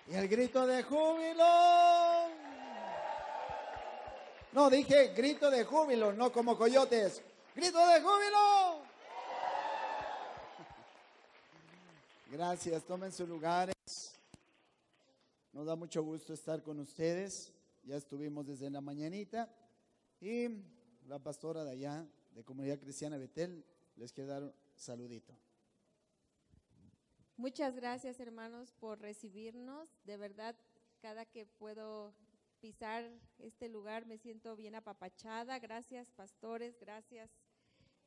Y el grito de júbilo. No, dije grito de júbilo, no como coyotes. ¡Grito de júbilo! Gracias, tomen sus lugares. Nos da mucho gusto estar con ustedes. Ya estuvimos desde la mañanita. Y la pastora de allá, de Comunidad Cristiana Betel, les quiere dar un saludito. Muchas gracias, hermanos, por recibirnos. De verdad, cada que puedo pisar este lugar me siento bien apapachada. Gracias, pastores, gracias,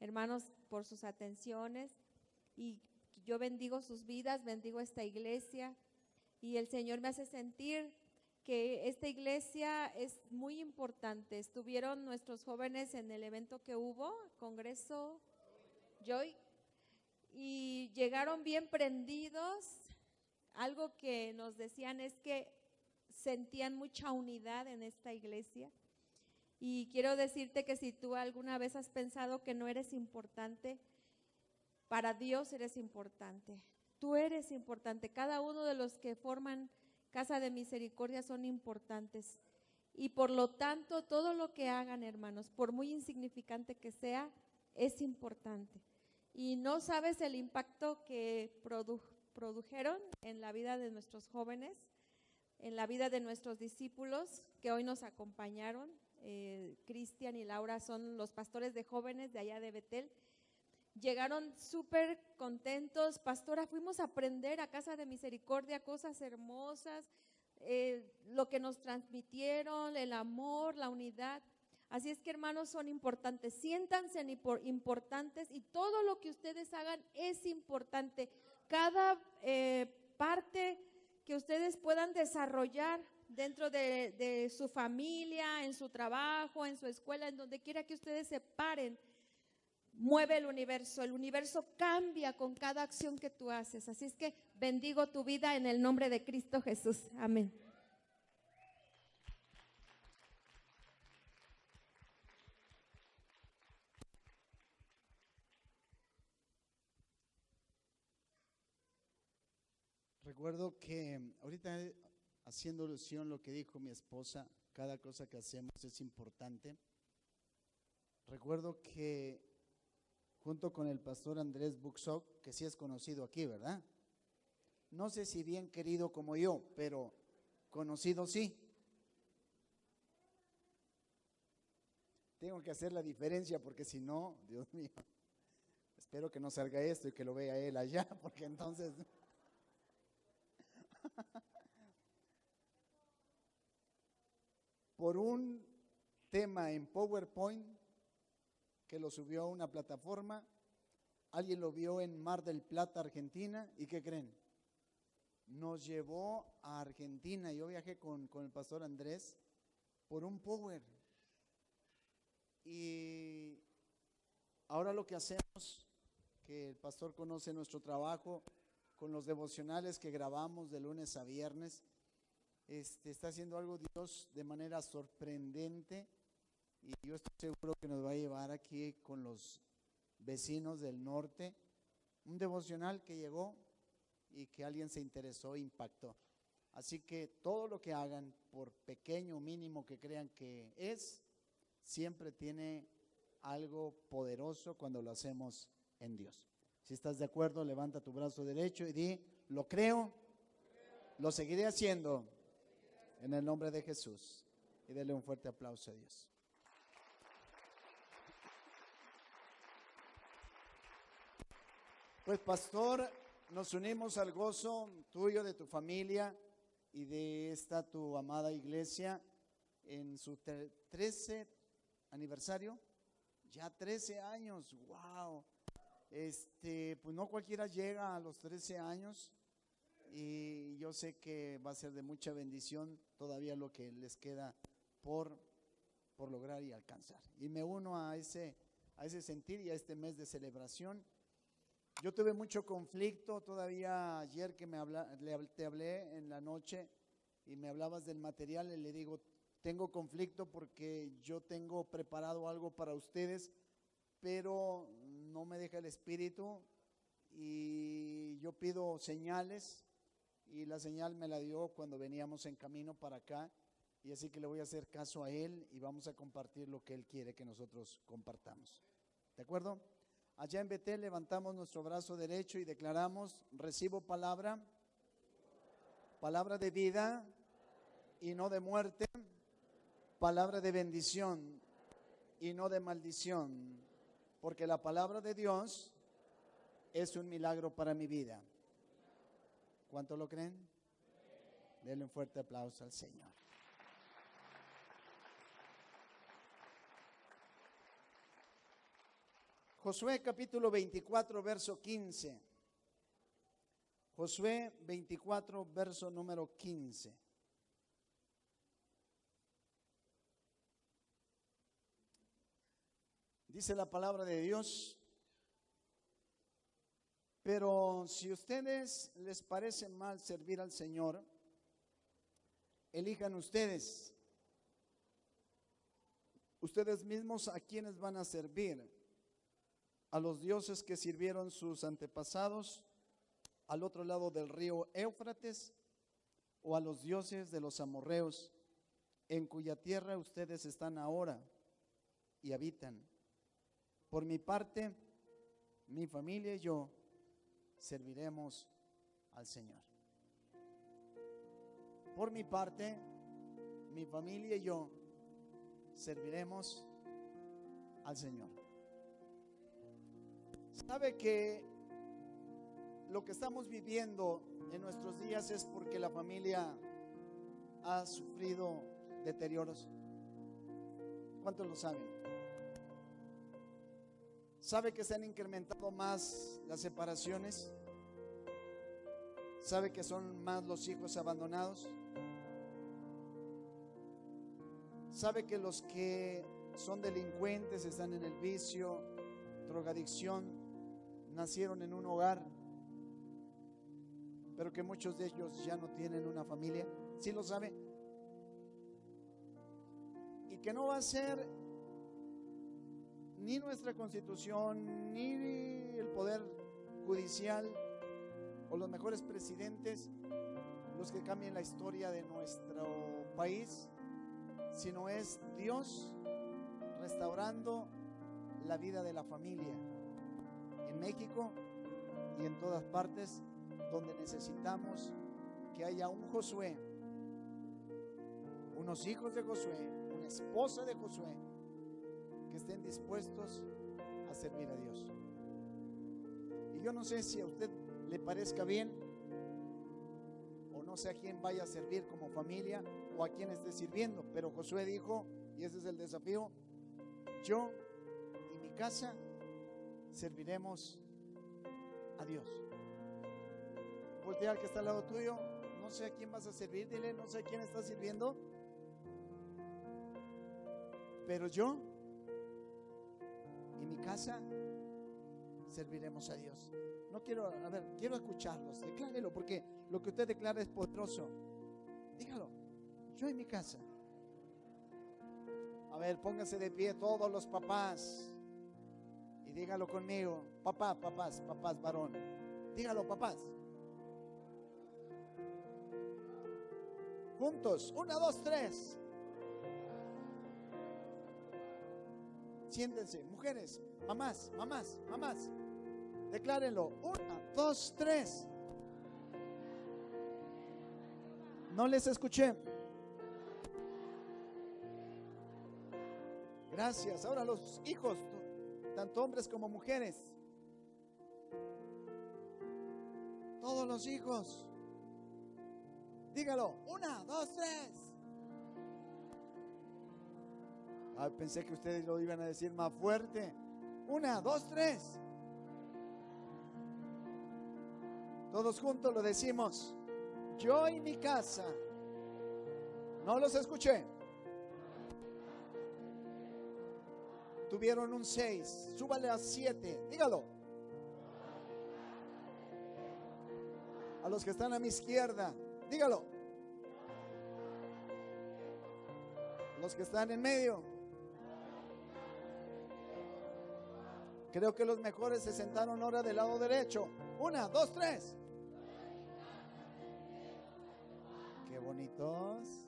hermanos, por sus atenciones. Y yo bendigo sus vidas, bendigo esta iglesia. Y el Señor me hace sentir que esta iglesia es muy importante. Estuvieron nuestros jóvenes en el evento que hubo, Congreso Joy, y llegaron bien prendidos. Algo que nos decían es que sentían mucha unidad en esta iglesia. Y quiero decirte que si tú alguna vez has pensado que no eres importante, para Dios eres importante. Tú eres importante. Cada uno de los que forman Casa de Misericordia son importantes. Y por lo tanto, todo lo que hagan, hermanos, por muy insignificante que sea, es importante. Y no sabes el impacto que produjeron en la vida de nuestros jóvenes, en la vida de nuestros discípulos que hoy nos acompañaron. Cristian y Laura son los pastores de jóvenes de allá de Betel. Llegaron súper contentos. Pastora, fuimos a aprender a Casa de Misericordia cosas hermosas, lo que nos transmitieron, el amor, la unidad. Así es que, hermanos, son importantes. Siéntanse importantes y todo lo que ustedes hagan es importante. Cada parte que ustedes puedan desarrollar dentro de su familia, en su trabajo, en su escuela, en donde quiera que ustedes se paren, mueve el universo cambia con cada acción que tú haces. Así es que bendigo tu vida en el nombre de Cristo Jesús. Amén. Recuerdo que ahorita haciendo alusión a lo que dijo mi esposa, cada cosa que hacemos es importante. Recuerdo que junto con el pastor Andrés Buxoc, que sí es conocido aquí, ¿verdad? No sé si bien querido como yo, pero conocido sí. Tengo que hacer la diferencia porque si no, Dios mío, espero que no salga esto y que lo vea él allá, porque entonces... Por un tema en PowerPoint que lo subió a una plataforma, alguien lo vio en Mar del Plata, Argentina, y ¿qué creen? Nos llevó a Argentina. Yo viajé con el pastor Andrés por un Power. Y ahora lo que hacemos, que el pastor conoce nuestro trabajo con los devocionales que grabamos de lunes a viernes, está haciendo algo Dios de manera sorprendente y yo estoy seguro que nos va a llevar aquí con los vecinos del norte, un devocional que llegó y que alguien se interesó e impactó. Así que todo lo que hagan, por pequeño o mínimo que crean que es, siempre tiene algo poderoso cuando lo hacemos en Dios. Si estás de acuerdo, levanta tu brazo derecho y di, lo creo, lo seguiré haciendo en el nombre de Jesús. Y dele un fuerte aplauso a Dios. Pues pastor, nos unimos al gozo tuyo, de tu familia y de esta tu amada iglesia en su 13 aniversario. Ya 13 años, wow. Pues no cualquiera llega a los 13 años. Y yo sé que va a ser de mucha bendición todavía lo que les queda por lograr y alcanzar. Y me uno a ese sentir y a este mes de celebración. Yo tuve mucho conflicto todavía ayer que te hablé en la noche y me hablabas del material y le digo, tengo conflicto porque yo tengo preparado algo para ustedes, pero no me deja el espíritu y yo pido señales. y la señal me la dio cuando veníamos en camino para acá, y así que le voy a hacer caso a él y vamos a compartir lo que él quiere que nosotros compartamos. ¿De acuerdo? Allá en Betel levantamos nuestro brazo derecho y declaramos: recibo palabra, palabra de vida y no de muerte, palabra de bendición y no de maldición, porque la palabra de Dios es un milagro para mi vida. ¿Cuánto lo creen? Denle un fuerte aplauso al Señor. Josué capítulo 24, verso 15. Josué 24, verso número 15. Dice la palabra de Dios: pero si a ustedes les parece mal servir al Señor, elijan ustedes mismos a quienes van a servir: a los dioses que sirvieron sus antepasados al otro lado del río Éufrates, o a los dioses de los amorreos, en cuya tierra ustedes están ahora y habitan. Por mi parte, mi familia y yo serviremos al Señor. Por mi parte, mi familia y yo serviremos al Señor. ¿Sabe que lo que estamos viviendo en nuestros días es porque la familia ha sufrido deterioros? ¿Cuántos lo saben? ¿Sabe que se han incrementado más las separaciones? ¿Sabe que son más los hijos abandonados? ¿Sabe que los que son delincuentes, están en el vicio, drogadicción, nacieron en un hogar, pero que muchos de ellos ya no tienen una familia? ¿Sí lo sabe? Y que no va a ser ni nuestra Constitución, ni el Poder Judicial o los mejores presidentes los que cambien la historia de nuestro país, sino es Dios restaurando la vida de la familia en México y en todas partes donde necesitamos que haya un Josué, unos hijos de Josué, una esposa de Josué, que estén dispuestos a servir a Dios. Y yo no sé si a usted le parezca bien, o no sé a quién vaya a servir como familia o a quién esté sirviendo, pero Josué dijo, y ese es el desafío: yo y mi casa serviremos a Dios. Voltea al que está al lado tuyo: no sé a quién vas a servir, dile: no sé a quién estás sirviendo, pero yo y mi casa serviremos a Dios. No quiero, quiero escucharlos. Declárelo, porque lo que usted declara es poderoso. Dígalo: yo y mi casa. A ver, pónganse de pie todos los papás y dígalo conmigo. Papás, varón. Dígalo, papás. Juntos, 1, 2, 3. Siéntense, mujeres, mamás. Declárenlo. 1, 2, 3. No les escuché. Gracias. Ahora los hijos, tanto hombres como mujeres. Todos los hijos. Dígalo. 1, 2, 3. Pensé que ustedes lo iban a decir más fuerte. 1, 2, 3. Todos juntos lo decimos: yo y mi casa. No los escuché. Tuvieron un 6. Súbale a 7. Dígalo. A los que están a mi izquierda, dígalo. Los que están en medio. Creo que los mejores se sentaron ahora del lado derecho. 1, 2, 3. Qué bonitos.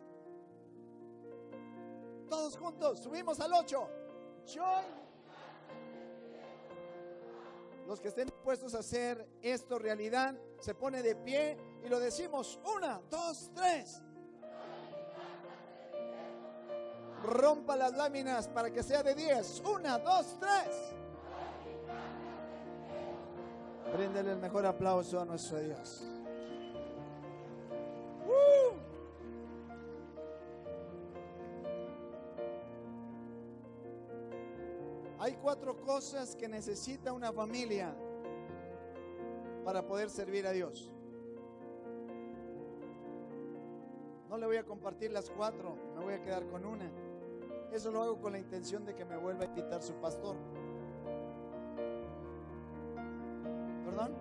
Todos juntos, subimos al 8. Joy. Los que estén dispuestos a hacer esto realidad, se pone de pie y lo decimos. 1, 2, 3. Rompa las láminas para que sea de 10. 1, 2, 3. Bríndele el mejor aplauso a nuestro Dios. Hay 4 cosas que necesita una familia para poder servir a Dios. No le voy a compartir las 4, me voy a quedar con una. Eso lo hago con la intención de que me vuelva a invitar su pastor. ¿Perdón?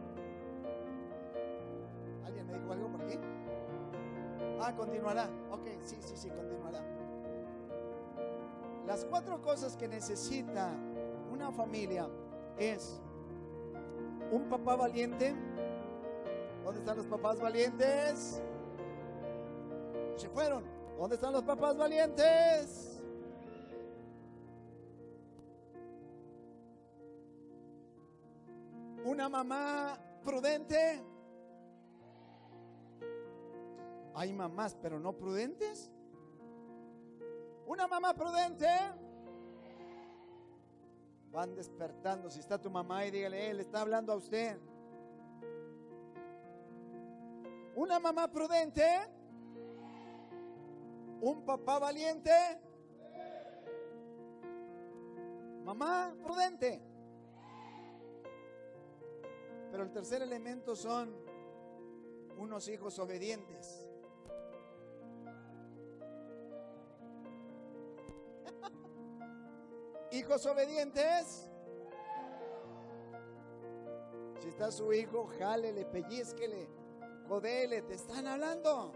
¿Alguien me dijo algo por aquí? Continuará. Ok, sí, continuará. Las 4 cosas que necesita una familia es un papá valiente. ¿Dónde están los papás valientes? Se fueron. ¿Dónde están los papás valientes? Una mamá prudente. Hay mamás, pero no prudentes. Una mamá prudente. Van despertando. Si está tu mamá ahí, dígale, él está hablando a usted. Una mamá prudente. Un papá valiente. Mamá prudente. Pero el tercer elemento son unos hijos obedientes. Hijos obedientes. Si está su hijo, jálele, pellizquele, codele, te están hablando.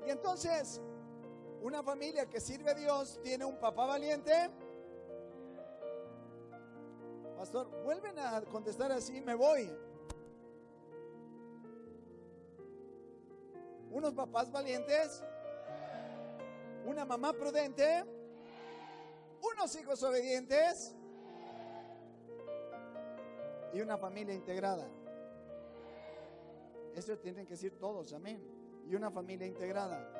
Y entonces, una familia que sirve a Dios tiene un papá valiente. Pastor, vuelven a contestar así, me voy. Unos papás valientes, una mamá prudente, unos hijos obedientes y una familia integrada. Eso tienen que decir todos, amén. Y una familia integrada.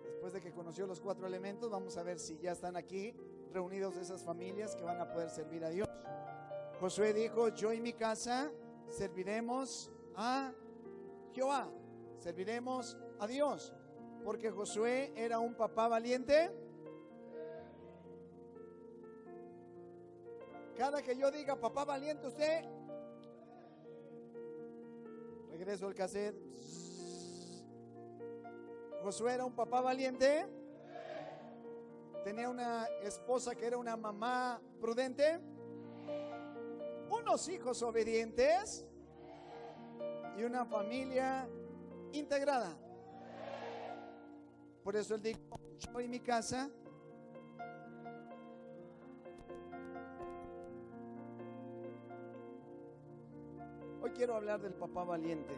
Después de que conoció los 4 elementos, vamos a ver si ya están aquí reunidos esas familias que van a poder servir a Dios. Josué dijo, yo y mi casa serviremos a Jehová, serviremos a Dios, porque Josué era un papá valiente. Cada que yo diga papá valiente, usted regreso al cassette. Josué era un papá valiente. Tenía una esposa que era una mamá prudente, unos hijos obedientes y una familia integrada. Por eso él dijo, yo y mi casa hoy quiero hablar del papá valiente.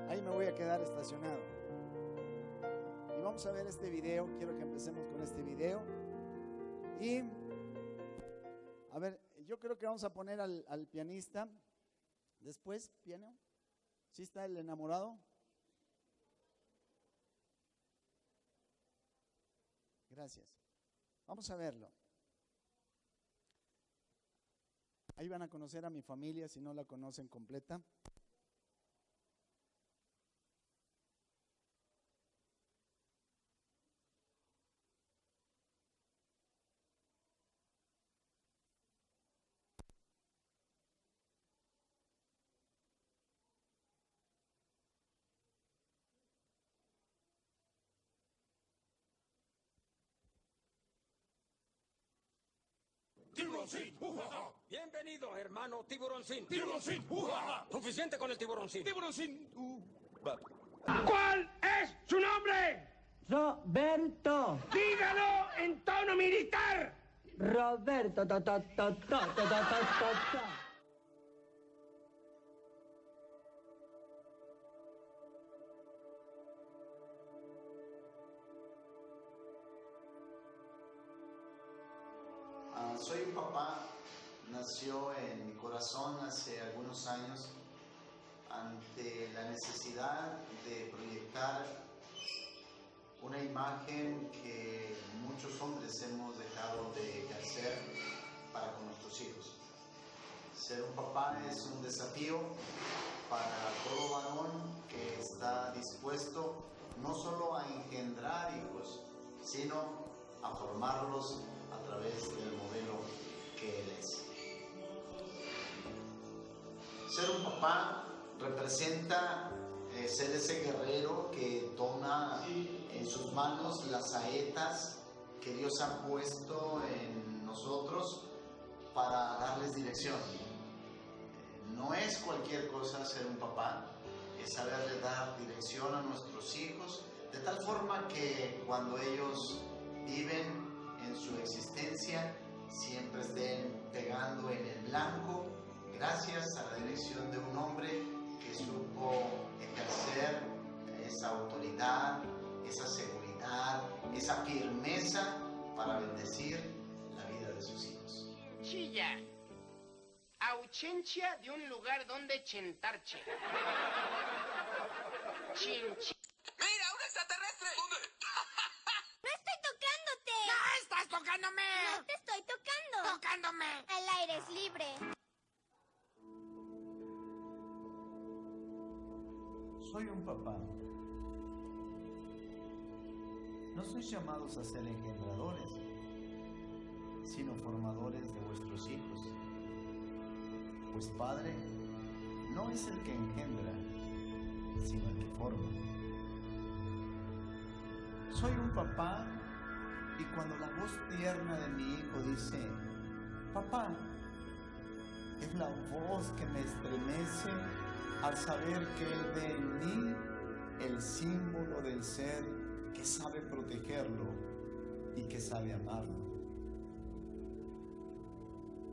Ahí me voy a quedar estacionado. Y vamos a ver este video. Quiero que empecemos con este video. Y a ver, yo creo que vamos a poner al pianista. Después, piano. ¿Sí está el enamorado? Gracias. Vamos a verlo. Ahí van a conocer a mi familia si no la conocen completa. Tiburoncín, ujaja. Bienvenido, hermano Tiburoncín. Tiburoncín, ujaja. Suficiente con el Tiburoncín. Tiburoncín, ¿Cuál es su nombre? Roberto. Dígalo en tono militar. Roberto. Soy un papá nació en mi corazón hace algunos años ante la necesidad de proyectar una imagen que muchos hombres hemos dejado de ejercer para con nuestros hijos. Ser un papá es un desafío para todo varón que está dispuesto no solo a engendrar hijos, sino a formarlos a través del modelo que él es. Ser un papá representa ser ese guerrero que toma en sus manos las saetas que Dios ha puesto en nosotros para darles dirección. No es cualquier cosa ser un papá, es saberle dar dirección a nuestros hijos, de tal forma que cuando ellos viven en su existencia, siempre estén pegando en el blanco, gracias a la dirección de un hombre que supo ejercer esa autoridad, esa seguridad, esa firmeza para bendecir la vida de sus hijos. Chilla. Ausencia de un lugar donde chentarche. Chinchi. ¡Mira, un extraterrestre! ¿Dónde? ¡No estoy tocándote! ¡No estás tocándome! ¡No te estoy tocando! ¡Tocándome! El aire es libre. Soy un papá. No sois llamados a ser engendradores, sino formadores de vuestros hijos. Pues padre no es el que engendra, sino el que forma. Soy un papá y cuando la voz tierna de mi hijo dice, papá, es la voz que me estremece al saber que él ve en mí el símbolo del ser que sabe protegerlo y que sabe amarlo.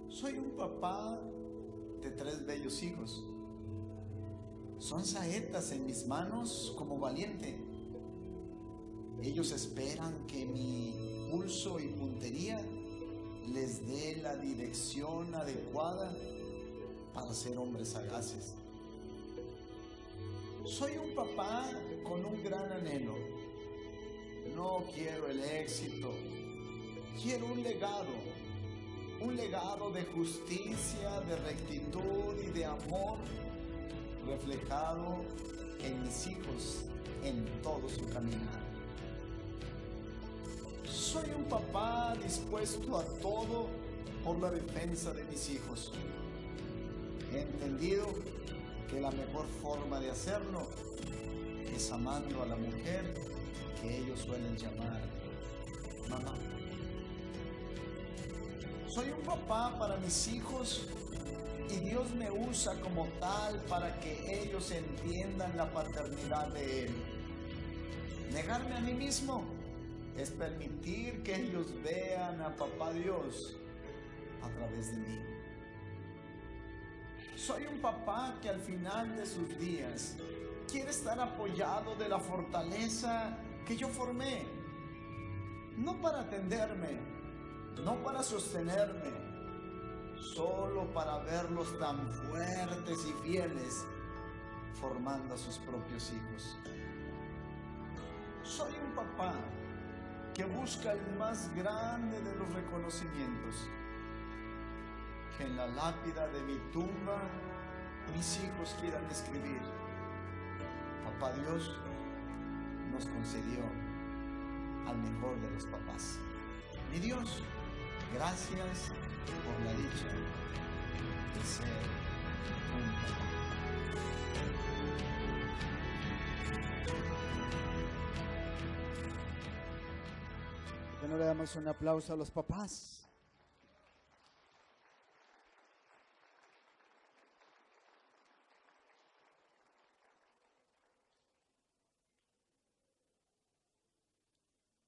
Soy un papá de 3 bellos hijos. Son saetas en mis manos como valiente. Ellos esperan que mi pulso y puntería les dé la dirección adecuada para ser hombres sagaces. Soy un papá con un gran anhelo. No quiero el éxito, quiero un legado de justicia, de rectitud y de amor reflejado en mis hijos en todo su caminar. Soy un papá dispuesto a todo por la defensa de mis hijos. He entendido que la mejor forma de hacerlo es amando a la mujer que ellos suelen llamar mamá. Soy un papá para mis hijos y Dios me usa como tal para que ellos entiendan la paternidad de Él. Negarme a mí mismo es permitir que ellos vean a Papá Dios a través de mí. Soy un papá que al final de sus días quiere estar apoyado de la fortaleza que yo formé, no para atenderme, no para sostenerme, solo para verlos tan fuertes y fieles formando a sus propios hijos. Soy un papá que busca el más grande de los reconocimientos, que en la lápida de mi tumba mis hijos quieran escribir: Papá Dios nos concedió al mejor de los papás. Mi Dios, gracias por la dicha de ser un papá. ¿Por qué no le damos un aplauso a los papás?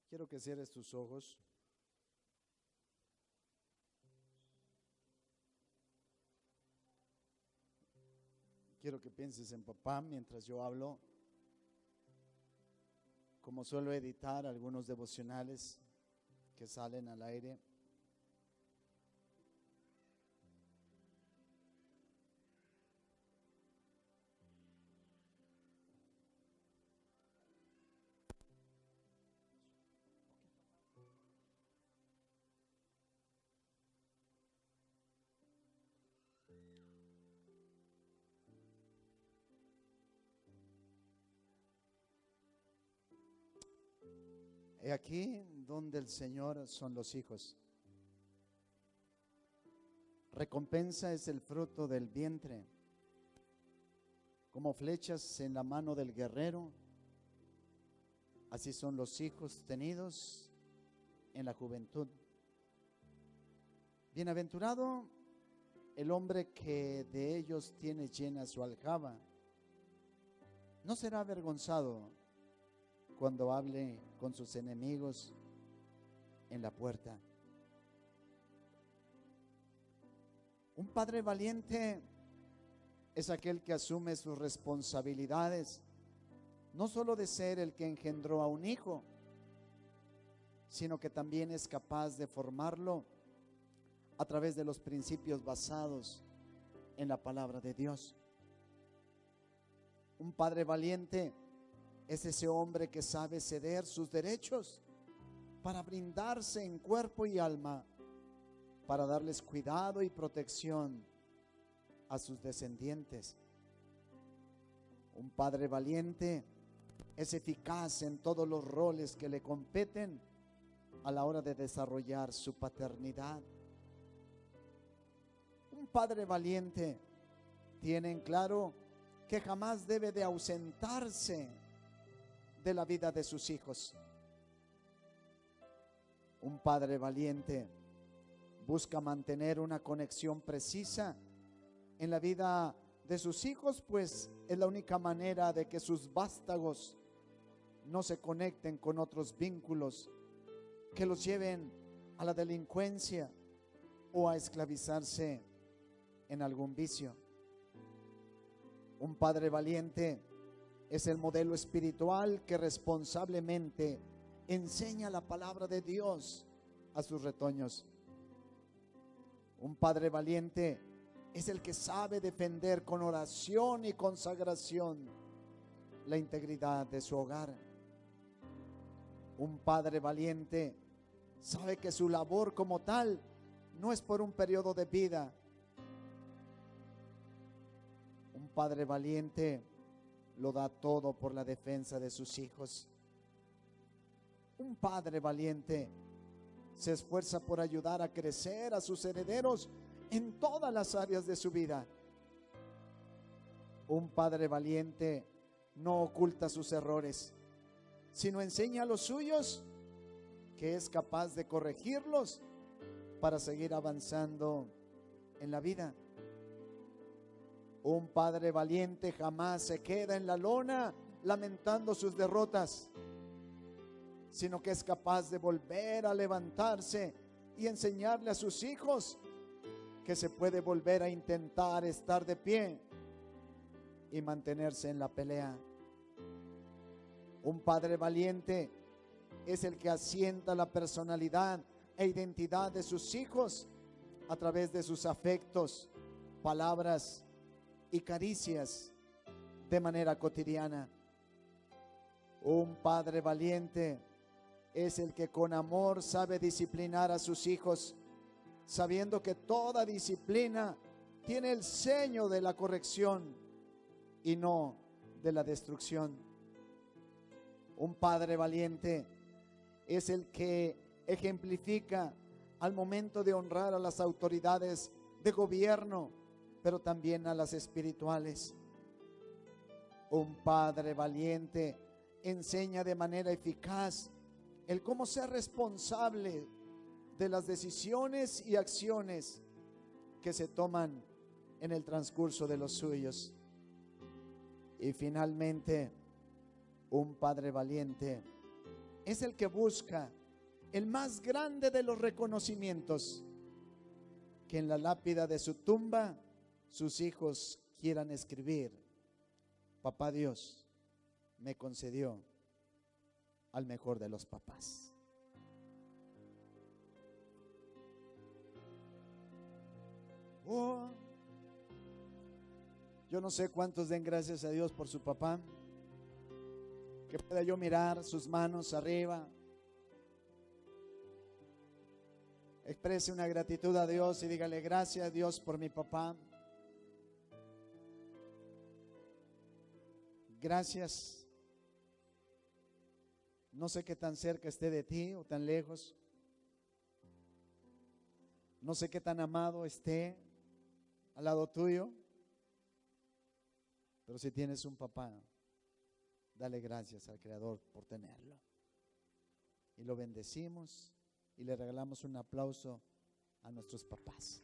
Quiero que cierres tus ojos. Quiero que pienses en papá mientras yo hablo. Como suelo editar algunos devocionales que salen al aire, He aquí donde el Señor son los hijos. Recompensa es el fruto del vientre. Como flechas en la mano del guerrero, así son los hijos tenidos en la juventud. Bienaventurado el hombre que de ellos tiene llena su aljaba. No será avergonzado cuando hable con sus enemigos en la puerta. Un padre valiente es aquel que asume sus responsabilidades, no solo de ser el que engendró a un hijo, sino que también es capaz de formarlo a través de los principios basados en la palabra de Dios. Un padre valiente es ese hombre que sabe ceder sus derechos para brindarse en cuerpo y alma, para darles cuidado y protección a sus descendientes. Un padre valiente es eficaz en todos los roles que le competen a la hora de desarrollar su paternidad. Un padre valiente tiene en claro que jamás debe de ausentarse de la vida de sus hijos. Un padre valiente busca mantener una conexión precisa en la vida de sus hijos, pues es la única manera de que sus vástagos no se conecten con otros vínculos que los lleven a la delincuencia o a esclavizarse en algún vicio. Un padre valiente es el modelo espiritual que responsablemente enseña la palabra de Dios a sus retoños. Un padre valiente es el que sabe defender con oración y consagración la integridad de su hogar. Un padre valiente sabe que su labor como tal no es por un periodo de vida. Un padre valiente lo da todo por la defensa de sus hijos. Un padre valiente se esfuerza por ayudar a crecer a sus herederos en todas las áreas de su vida. Un padre valiente no oculta sus errores, sino enseña a los suyos que es capaz de corregirlos para seguir avanzando en la vida. Un padre valiente jamás se queda en la lona lamentando sus derrotas, sino que es capaz de volver a levantarse y enseñarle a sus hijos que se puede volver a intentar estar de pie y mantenerse en la pelea. Un padre valiente es el que asienta la personalidad e identidad de sus hijos a través de sus afectos, palabras y caricias de manera cotidiana. Un padre valiente es el que con amor sabe disciplinar a sus hijos, sabiendo que toda disciplina tiene el sello de la corrección y no de la destrucción. Un padre valiente es el que ejemplifica al momento de honrar a las autoridades de gobierno, pero también a las espirituales. Un padre valiente enseña de manera eficaz el cómo ser responsable de las decisiones y acciones que se toman en el transcurso de los suyos. Y finalmente, un padre valiente es el que busca el más grande de los reconocimientos, que en la lápida de su tumba sus hijos quieran escribir: Papá Dios me concedió al mejor de los papás. Oh, yo no sé cuántos den gracias a Dios por su papá, que pueda yo mirar sus manos arriba, exprese una gratitud a Dios y dígale: gracias a Dios por mi papá. Gracias No sé qué tan cerca esté de ti o tan lejos. No sé qué tan amado esté al lado tuyo. Pero si tienes un papá, dale gracias al Creador por tenerlo. Y lo bendecimos y le regalamos un aplauso a nuestros papás.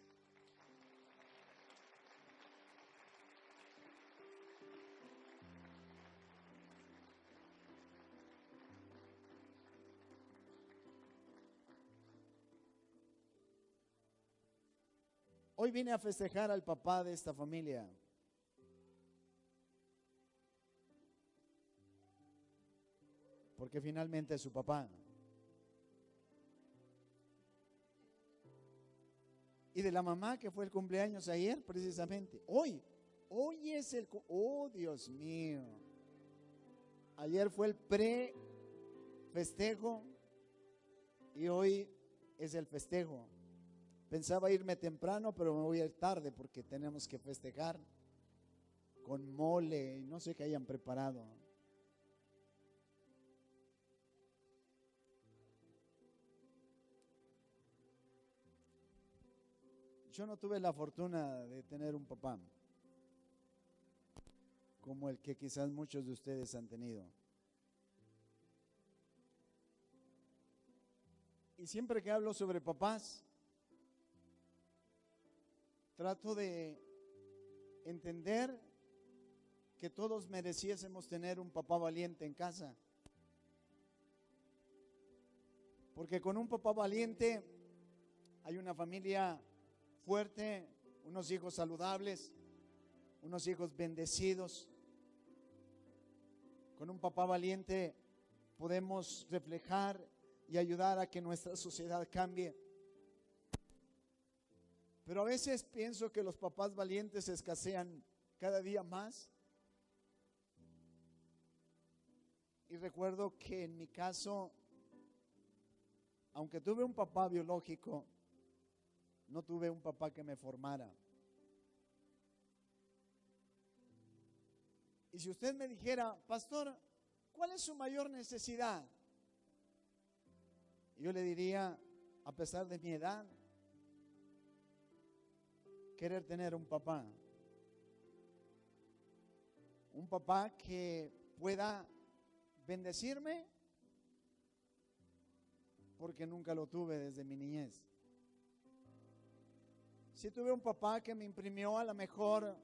Hoy vine a festejar al papá de esta familia. Porque finalmente es su papá. Y de la mamá que fue el cumpleaños ayer, precisamente. Hoy es el... Oh, Dios mío. Ayer fue el pre-festejo y hoy es el festejo. Pensaba irme temprano, pero me voy a ir tarde porque tenemos que festejar con mole y no sé qué hayan preparado. Yo no tuve la fortuna de tener un papá como el que quizás muchos de ustedes han tenido. Y siempre que hablo sobre papás, trato de entender que todos mereciésemos tener un papá valiente en casa. Porque con un papá valiente hay una familia fuerte, unos hijos saludables, unos hijos bendecidos. Con un papá valiente podemos reflejar y ayudar a que nuestra sociedad cambie. Pero a veces pienso que los papás valientes escasean cada día más. Y recuerdo que en mi caso, aunque tuve un papá biológico, no tuve un papá que me formara. Y si usted me dijera, pastor, ¿cuál es su mayor necesidad? Yo le diría, a pesar de mi edad, querer tener un papá. Un papá que pueda bendecirme, porque nunca lo tuve desde mi niñez. Sí tuve un papá que me imprimió a lo mejor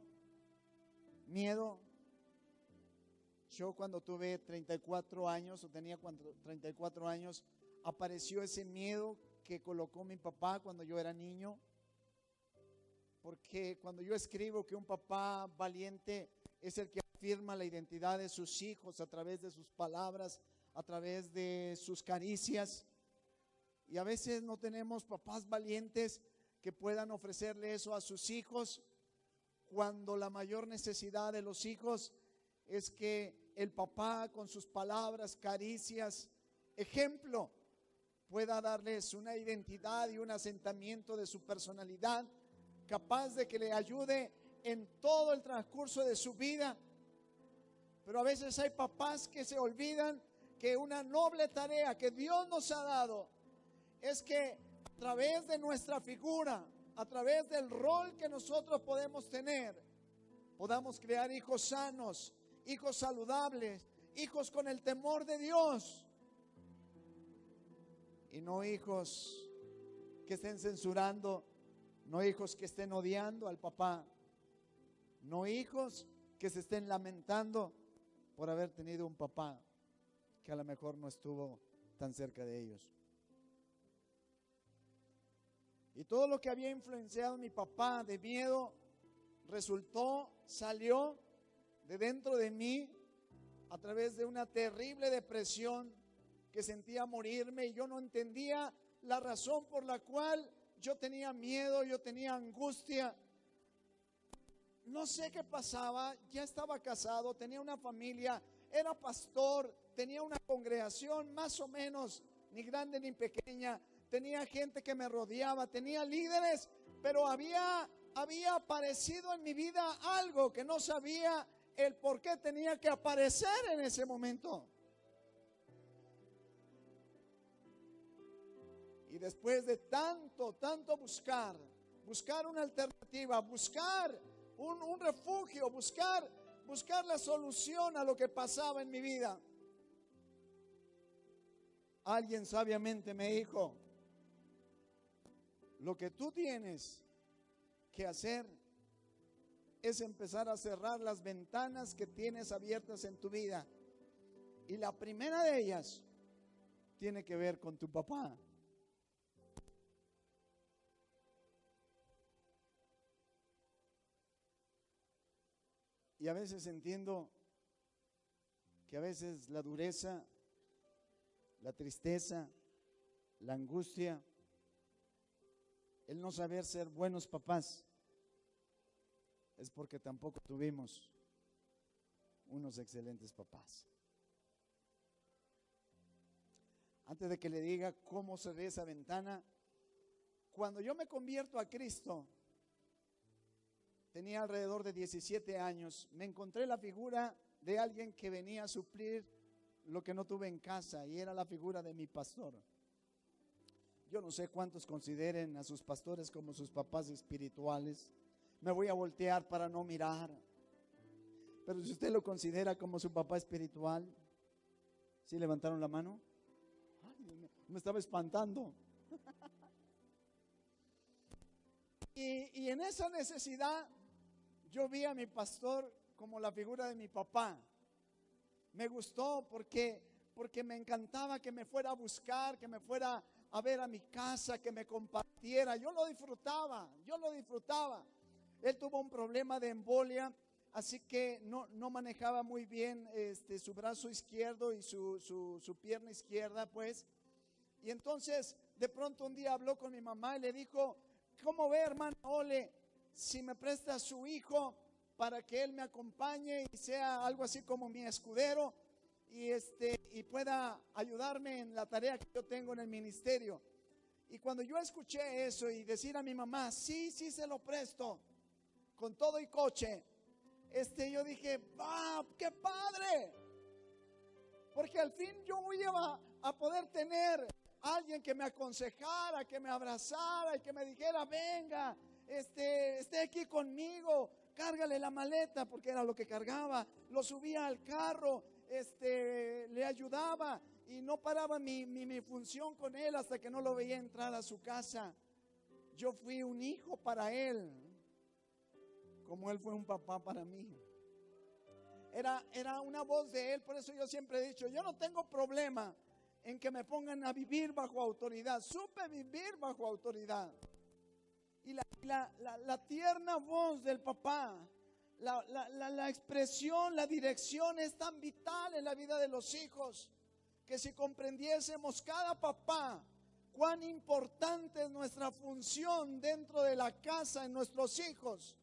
miedo. Yo cuando tuve 34 años, o tenía 34 años, apareció ese miedo que colocó mi papá cuando yo era niño. Porque cuando yo escribo que un papá valiente es el que afirma la identidad de sus hijos a través de sus palabras, a través de sus caricias. Y a veces no tenemos papás valientes que puedan ofrecerle eso a sus hijos, cuando la mayor necesidad de los hijos es que el papá con sus palabras, caricias, ejemplo, pueda darles una identidad y un asentamiento de su personalidad, capaz de que le ayude en todo el transcurso de su vida. Pero a veces hay papás que se olvidan que una noble tarea que Dios nos ha dado es que a través de nuestra figura, a través del rol que nosotros podemos tener, podamos crear hijos sanos, hijos saludables, hijos con el temor de Dios, y no hijos que estén censurando, no hijos que estén odiando al papá, no hijos que se estén lamentando por haber tenido un papá que a lo mejor no estuvo tan cerca de ellos. Y todo lo que había influenciado a mi papá de miedo salió de dentro de mí a través de una terrible depresión que sentía morirme, y yo no entendía la razón por la cual yo tenía miedo, yo tenía angustia. No sé qué pasaba, ya estaba casado, tenía una familia, era pastor, tenía una congregación más o menos, ni grande ni pequeña, tenía gente que me rodeaba, tenía líderes, pero había aparecido en mi vida algo que no sabía el por qué tenía que aparecer en ese momento. Y después de tanto buscar una alternativa, buscar un refugio, buscar la solución a lo que pasaba en mi vida, alguien sabiamente me dijo: lo que tú tienes que hacer es empezar a cerrar las ventanas que tienes abiertas en tu vida. Y la primera de ellas tiene que ver con tu papá. Y a veces entiendo que a veces la dureza, la tristeza, la angustia, el no saber ser buenos papás, es porque tampoco tuvimos unos excelentes papás. Antes de que le diga cómo cerré esa ventana, cuando yo me convierto a Cristo, tenía alrededor de 17 años, me encontré la figura de alguien que venía a suplir lo que no tuve en casa, y era la figura de mi pastor. Yo no sé cuántos consideren a sus pastores como sus papás espirituales. Me voy a voltear para no mirar. Pero si usted lo considera como su papá espiritual, ¿sí levantaron la mano? Ay, me estaba espantando. Y en esa necesidad yo vi a mi pastor como la figura de mi papá. Me gustó porque me encantaba que me fuera a buscar, que me fuera a ver a mi casa, que me compartiera. Yo lo disfrutaba. Él tuvo un problema de embolia, así que no manejaba muy bien su brazo izquierdo y su pierna izquierda, pues. Y entonces de pronto un día habló con mi mamá y le dijo: ¿cómo ve, hermana Ole, si me presta a su hijo para que él me acompañe y sea algo así como mi escudero y pueda ayudarme en la tarea que yo tengo en el ministerio? Y cuando yo escuché eso y decir a mi mamá: sí se lo presto, con todo y coche, yo dije: ¡ah, qué padre! Porque al fin yo iba a poder tener a alguien que me aconsejara, que me abrazara y que me dijera: venga, esté aquí conmigo, cárgale la maleta, porque era lo que cargaba, lo subía al carro, le ayudaba y no paraba mi función con él hasta que no lo veía entrar a su casa. Yo fui un hijo para él, como él fue un papá para mí. Era una voz de él. Por eso yo siempre he dicho: yo no tengo problema en que me pongan a vivir bajo autoridad. Supe vivir bajo autoridad. Y la tierna voz del papá, la expresión, la dirección es tan vital en la vida de los hijos, que si comprendiésemos cada papá cuán importante es nuestra función dentro de la casa en nuestros hijos,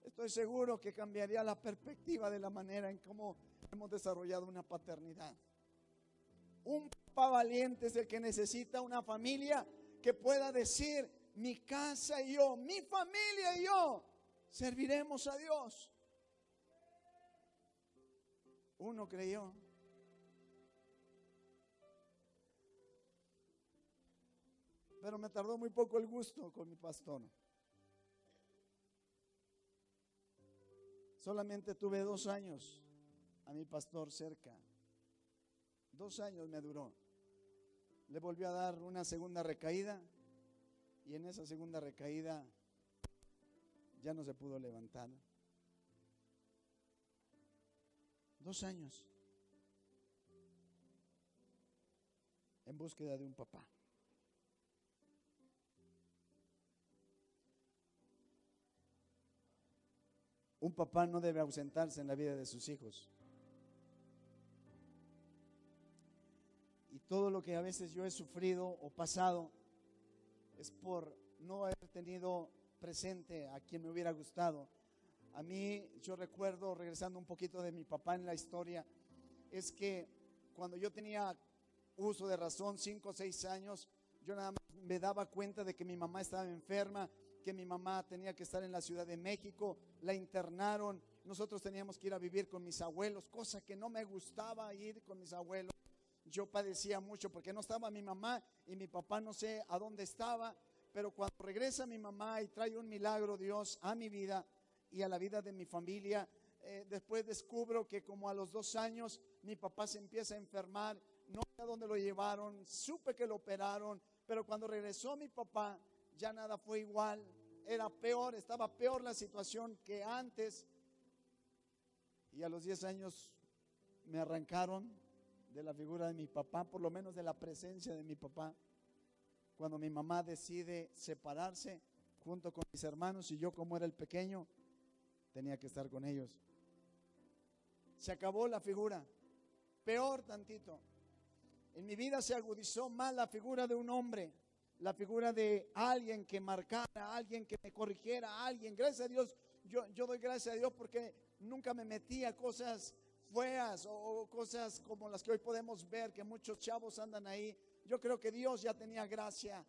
estoy seguro que cambiaría la perspectiva de la manera en cómo hemos desarrollado una paternidad. Un papá valiente es el que necesita una familia que pueda decir: mi casa y yo, mi familia y yo serviremos a Dios. Uno creyó. Pero me tardó muy poco el gusto con mi pastor. Solamente tuve 2 años a mi pastor cerca. 2 años me duró. Le volvió a dar una segunda recaída, y en esa segunda recaída ya no se pudo levantar. 2 años en búsqueda de un papá. Un papá no debe ausentarse en la vida de sus hijos. Y todo lo que a veces yo he sufrido o pasado es por no haber tenido presente a quien me hubiera gustado. A mí, yo recuerdo, regresando un poquito de mi papá en la historia, es que cuando yo tenía uso de razón, 5 o 6 años, yo nada más me daba cuenta de que mi mamá estaba enferma, que mi mamá tenía que estar en la Ciudad de México, la internaron, nosotros teníamos que ir a vivir con mis abuelos, cosa que no me gustaba ir con mis abuelos. yo padecía mucho porque no estaba mi mamá y mi papá no sé a dónde estaba, pero cuando regresa mi mamá y trae un milagro Dios a mi vida y a la vida de mi familia, después descubro que como a los 2 años mi papá se empieza a enfermar, no sé a dónde lo llevaron, supe que lo operaron, pero cuando regresó mi papá ya nada fue igual, era peor, estaba peor la situación que antes. Y a los 10 años me arrancaron de la figura de mi papá, por lo menos de la presencia de mi papá. Cuando mi mamá decide separarse junto con mis hermanos y yo, como era el pequeño, tenía que estar con ellos. Se acabó la figura. Peor tantito. En mi vida se agudizó más la figura de un hombre, la figura de alguien que marcara, alguien que me corrigiera, alguien. Gracias a Dios, yo doy gracias a Dios porque nunca me metí a cosas feas o cosas como las que hoy podemos ver, que muchos chavos andan ahí. Yo creo que Dios ya tenía gracia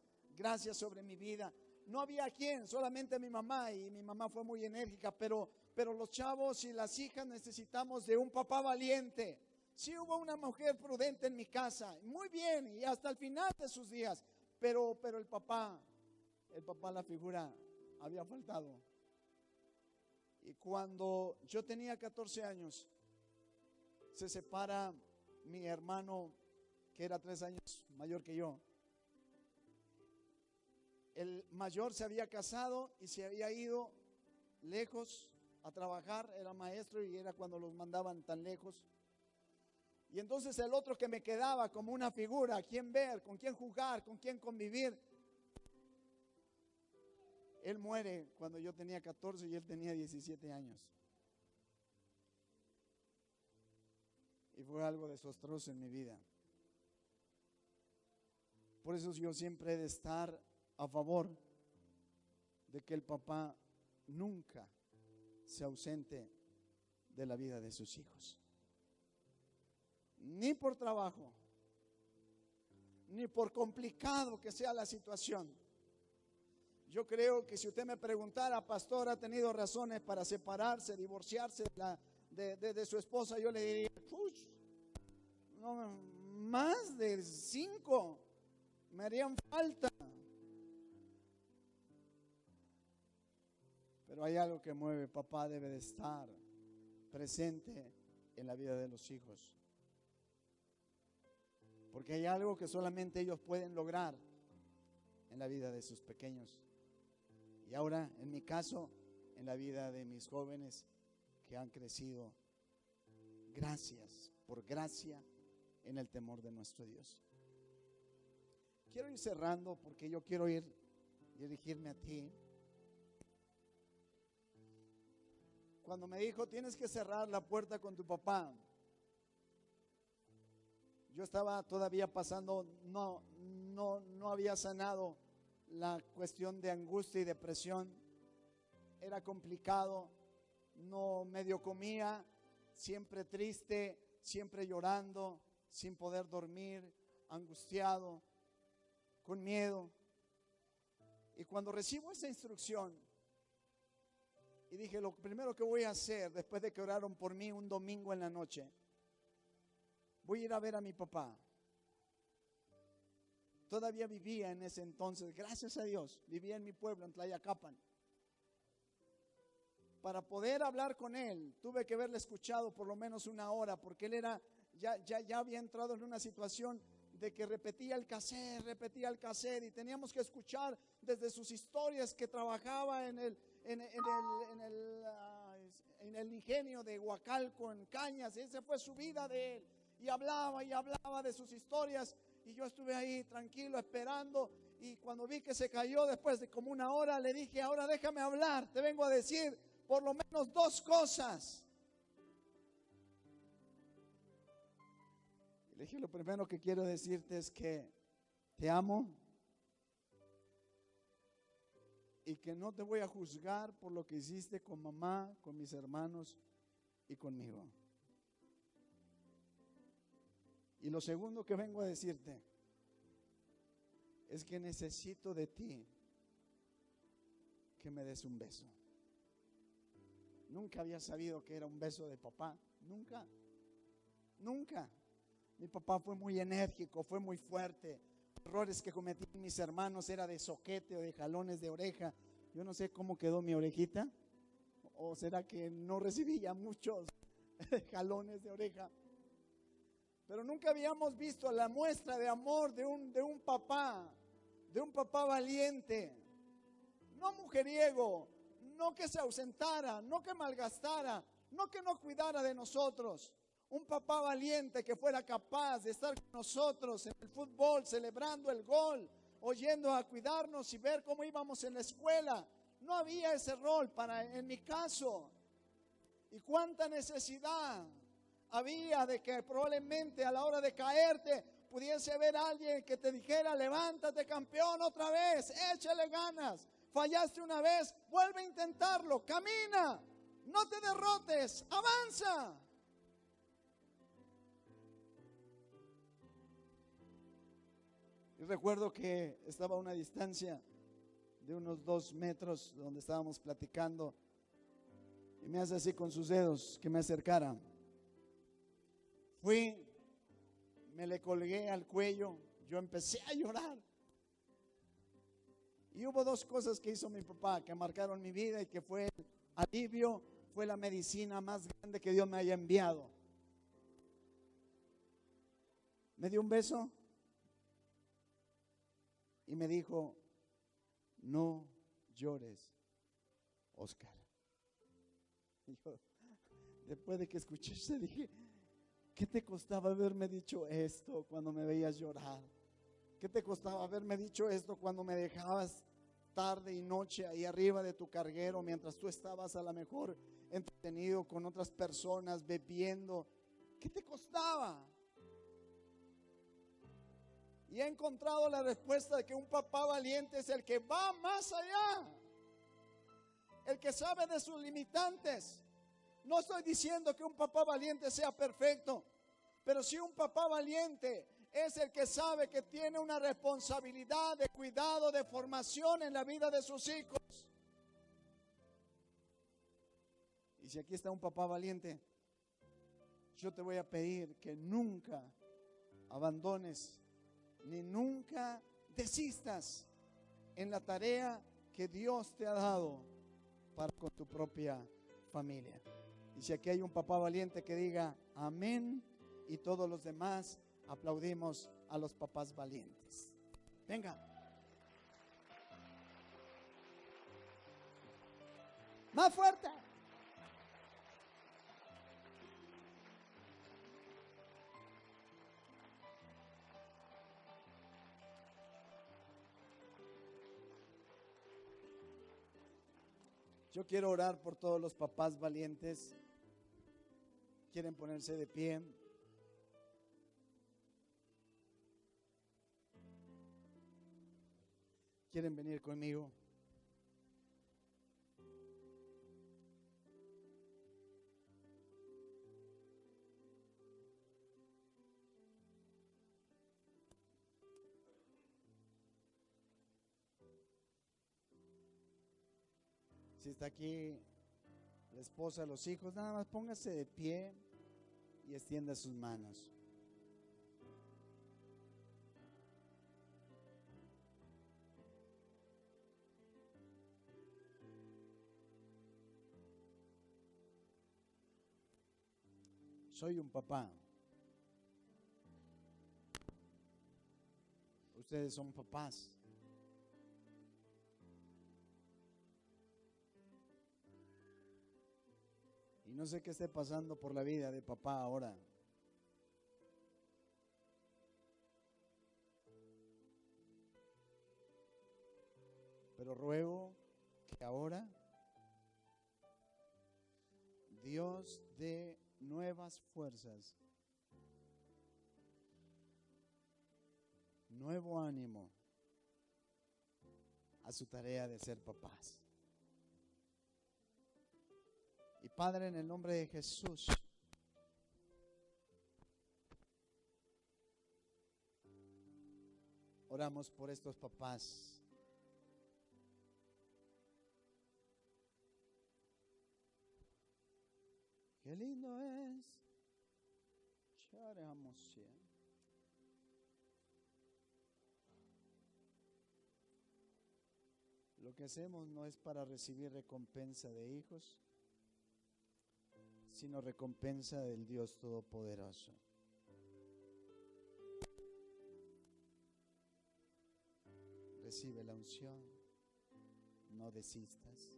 sobre mi vida. No había quien, solamente mi mamá, y mi mamá fue muy enérgica, pero los chavos y las hijas necesitamos de un papá valiente. Sí hubo una mujer prudente en mi casa, muy bien, y hasta el final de sus días, pero el papá, la figura, había faltado. Y cuando yo tenía 14 años, se separa mi hermano, que era 3 años mayor que yo. El mayor se había casado y se había ido lejos a trabajar, era maestro y era cuando los mandaban tan lejos. Y entonces el otro que me quedaba como una figura, a quién ver, con quién jugar, con quién convivir, él muere cuando yo tenía 14 y él tenía 17 años. Y fue algo desastroso en mi vida. Por eso yo siempre he de estar a favor de que el papá nunca se ausente de la vida de sus hijos. Ni por trabajo, ni por complicado que sea la situación. Yo creo que si usted me preguntara, pastor, ¿ha tenido razones para separarse, divorciarse de su esposa? Yo le diría, no, más de 5 me harían falta. Pero hay algo que mueve. Papá debe de estar presente en la vida de los hijos, porque hay algo que solamente ellos pueden lograr en la vida de sus pequeños. Y ahora, en mi caso, en la vida de mis jóvenes que han crecido, gracias, por gracia, en el temor de nuestro Dios. Quiero ir cerrando porque yo quiero dirigirme a ti. Cuando me dijo, tienes que cerrar la puerta con tu papá, yo estaba todavía pasando, no había sanado la cuestión de angustia y depresión. Era complicado, no medio comía, siempre triste, siempre llorando, sin poder dormir, angustiado, con miedo. Y cuando recibo esa instrucción, y dije, lo primero que voy a hacer después de que oraron por mí un domingo en la noche, voy a ir a ver a mi papá. Todavía vivía en ese entonces, gracias a Dios, vivía en mi pueblo, en Tlayacapan. Para poder hablar con él, tuve que haberle escuchado por lo menos 1 hora, porque él ya había entrado en una situación de que repetía el cassette, y teníamos que escuchar desde sus historias que trabajaba en el ingenio de Huacalco, en Cañas. Esa fue su vida de él, y hablaba de sus historias, y yo estuve ahí tranquilo esperando. Y cuando vi que se cayó después de como 1 hora, le dije, ahora déjame hablar, te vengo a decir por lo menos 2 cosas. Le dije, lo primero que quiero decirte es que te amo y que no te voy a juzgar por lo que hiciste con mamá, con mis hermanos y conmigo. Y lo segundo que vengo a decirte es que necesito de ti que me des un beso. Nunca había sabido que era un beso de papá, nunca. Mi papá fue muy enérgico, fue muy fuerte. Errores que cometían mis hermanos era de soquete o de jalones de oreja. Yo no sé cómo quedó mi orejita, o será que no recibí ya muchos jalones de oreja. Pero nunca habíamos visto la muestra de amor de un papá valiente, no mujeriego, no que se ausentara, no que malgastara, no que no cuidara de nosotros. Un papá valiente que fuera capaz de estar con nosotros en el fútbol, celebrando el gol, oyendo a cuidarnos y ver cómo íbamos en la escuela. No había ese rol en mi caso. Y cuánta necesidad había de que probablemente a la hora de caerte pudiese haber alguien que te dijera: levántate, campeón, otra vez, échale ganas. Fallaste una vez, vuelve a intentarlo, camina, no te derrotes, avanza. Y recuerdo que estaba a una distancia de unos 2 metros donde estábamos platicando, y me hace así con sus dedos que me acercara. Fui, me le colgué al cuello, yo empecé a llorar. Y hubo 2 cosas que hizo mi papá que marcaron mi vida y que fue el alivio, fue la medicina más grande que Dios me haya enviado. Me dio un beso y me dijo: no llores, Oscar. Y yo, después de que escuché eso, dije: ¿qué te costaba haberme dicho esto cuando me veías llorar? ¿Qué te costaba haberme dicho esto cuando me dejabas tarde y noche ahí arriba de tu carguero mientras tú estabas a lo mejor entretenido con otras personas bebiendo? ¿Qué te costaba? Y he encontrado la respuesta de que un papá valiente es el que va más allá, el que sabe de sus limitantes. No estoy diciendo que un papá valiente sea perfecto, pero sí un papá valiente es el que sabe que tiene una responsabilidad de cuidado, de formación en la vida de sus hijos. Y si aquí está un papá valiente, yo te voy a pedir que nunca abandones ni nunca desistas en la tarea que Dios te ha dado para con tu propia familia. Y si aquí hay un papá valiente, que diga amén, y todos los demás aplaudimos a los papás valientes. Venga. Más fuerte. Yo quiero orar por todos los papás valientes. ¿Quieren ponerse de pie? ¿Quieren venir conmigo? Si está aquí la esposa, los hijos, nada más póngase de pie y extienda sus manos. Soy un papá. Ustedes son papás. Y no sé qué esté pasando por la vida de papá ahora. Pero ruego que ahora Dios dé nuevas fuerzas, nuevo ánimo a su tarea de ser papás. Y Padre, en el nombre de Jesús, oramos por estos papás. Qué lindo es. Charamos. Lo que hacemos no es para recibir recompensa de hijos, sino recompensa del Dios Todopoderoso. Recibe la unción, no desistas.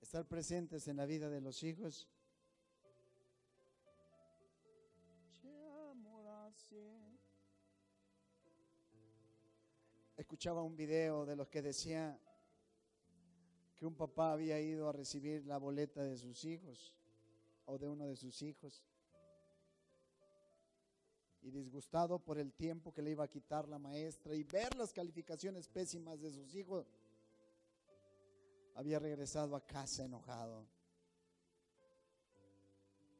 Estar presentes en la vida de los hijos. Escuchaba un video de los que decía que un papá había ido a recibir la boleta de sus hijos o de uno de sus hijos, y disgustado por el tiempo que le iba a quitar la maestra y ver las calificaciones pésimas de sus hijos, había regresado a casa enojado.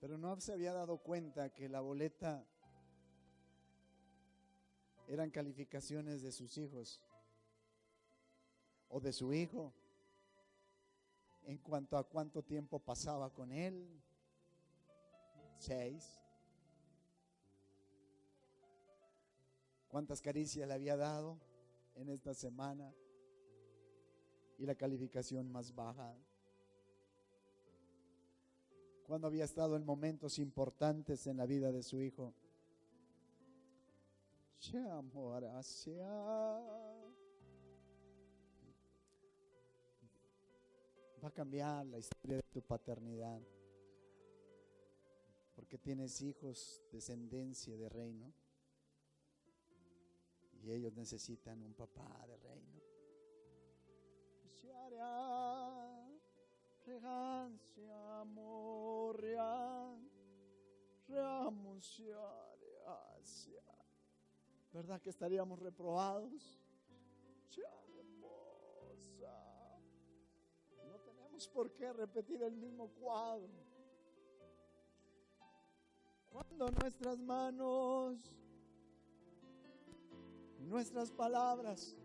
Pero no se había dado cuenta que la boleta eran calificaciones de sus hijos o de su hijo en cuanto a cuánto tiempo pasaba con él. 6. ¿Cuántas caricias le había dado en esta semana? Y la calificación más baja. ¿Cuándo había estado en momentos importantes en la vida de su hijo? Va a cambiar la historia de tu paternidad, porque tienes hijos, descendencia de reino, y ellos necesitan un papá de reino. ¿Verdad que estaríamos reprobados? No tenemos por qué repetir el mismo cuadro. Cuando nuestras manos, nuestras palabras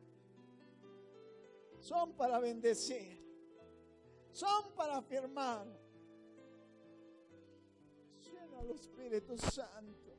son para bendecir, son para afirmar, llena al Espíritu Santo.